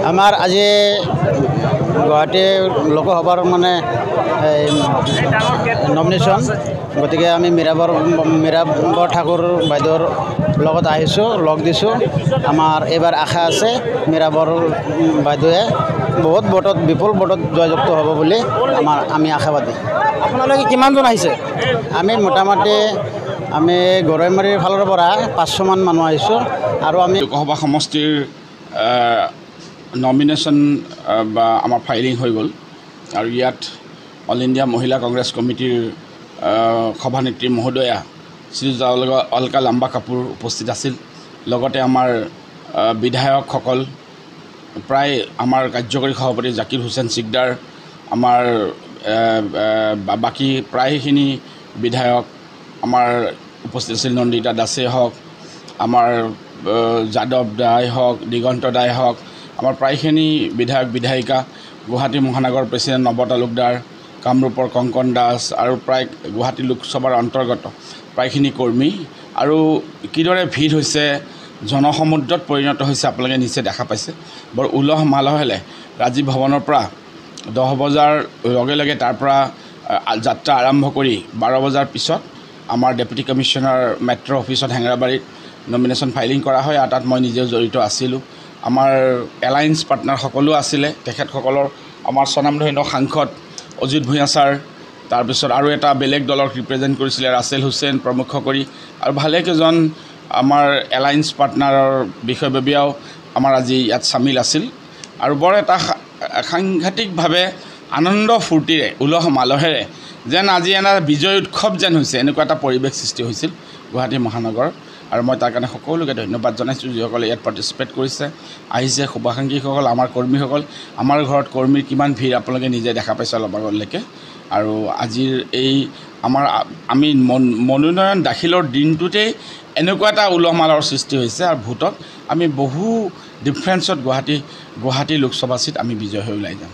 আমাৰ আজি গুৱাহাটী লোকসভাৰ মানে নমিনেশ্যন, গতিকে আমি মীৰাবৰ ঠাকুৰ বাইদেউৰ লগত আহিছোঁ, লগ দিছোঁ। আমাৰ এইবাৰ আশা আছে মীৰাবৰ বাইদেৱে বহুত ভোটত, বিপুল ভোটত জয়যুক্ত হ'ব বুলি আমি আশাবাদী। আপোনালোকে কিমানজন আহিছে? আমি মোটামুটি গৰৈমাৰীৰ ফালৰ পৰা 500মান মানুহ আহিছোঁ। আৰু আমি লোকসভা সমষ্টিৰ নমিনেশ্যন বা আমাৰ ফাইলিং হৈ গ'ল। আৰু ইয়াত অল ইণ্ডিয়া মহিলা কংগ্ৰেছ কমিটিৰ সভানেত্ৰী মহোদয়া শ্ৰীযুতা অলকা লাম্বা কাপুৰ উপস্থিত আছিল। লগতে আমাৰ বিধায়কসকল, প্ৰায় আমাৰ কাৰ্যকৰী সভাপতি জাকিৰ হুছেইন চিকদাৰ, আমাৰ বাকী প্ৰায়খিনি বিধায়ক আমাৰ উপস্থিত আছিল। নন্দিতা দাসেই হওক, আমাৰ যাদৱ দাই হওক, দিগন্ত দাই হওক, আমাৰ প্ৰায়খিনি বিধায়ক বিধায়িকা, গুৱাহাটী মহানগৰ প্ৰেচিডেণ্ট নৱ তালুকদাৰ, কামৰূপৰ কংকন দাস আৰু প্ৰায় গুৱাহাটী লোকসভাৰ অন্তৰ্গত প্ৰায়খিনি কৰ্মী। আৰু কিদৰে ভিৰ হৈছে, জনসমুদ্ৰত পৰিণত হৈছে আপোনালোকে নিশ্চয় দেখা পাইছে। বৰ উলহ মালহেৰে ৰাজীৱ ভৱনৰ পৰা 10 বজাৰ লগে লগে তাৰ পৰা যাত্ৰা আৰম্ভ কৰি 12 বজাৰ পিছত আমাৰ ডেপুটি কমিশ্যনাৰ মেট্ৰ' অফিচত হেঙেৰাবাৰীত নমিনেশ্যন ফাইলিং কৰা হয়। আৰু তাত মই নিজেও জড়িত আছিলোঁ। আমাৰ এলায়েন্স পাৰ্টনাৰ সকলো আছিলে। তেখেতসকলৰ আমাৰ স্বনামধন্য সাংসদ অজিত ভূঞা ছাৰ, তাৰপিছত আৰু এটা বেলেগ দলক ৰিপ্ৰেজেণ্ট কৰিছিলে ৰাছেল হুছেইন প্ৰমুখ কৰি, আৰু ভালেকেইজন আমাৰ এলায়েন্স পাৰ্টনাৰৰ বিষয়ববীয়াও আমাৰ আজি ইয়াত চামিল আছিল। আৰু বৰ এটা সাংঘাতিকভাৱে আনন্দ ফূৰ্তিৰে, উলহ মালহেৰে যেন আজি এটা বিজয় উৎসৱ যেন হৈছে, এনেকুৱা এটা পৰিৱেশ সৃষ্টি হৈছিল গুৱাহাটী মহানগৰত। আৰু মই তাৰ কাৰণে সকলোকে ধন্যবাদ জনাইছোঁ, যিসকলে ইয়াত পাৰ্টিচিপেট কৰিছে, আহিছে। শুভাকাংক্ষীসকল, আমাৰ কৰ্মীসকল, আমাৰ ঘৰত কৰ্মীৰ কিমান ভিৰ আপোনালোকে নিজে দেখা পাইছে অলপ আগলৈকে। আৰু আজিৰ এই আমি মনোনয়ন দাখিলৰ দিনটোতেই এনেকুৱা এটা উলহ মালহৰ সৃষ্টি হৈছে। আৰু ভোটত আমি বহু ডিফাৰেঞ্চত গুৱাহাটী লোকসভা চিট আমি বিজয় হৈ ওলাই যাম।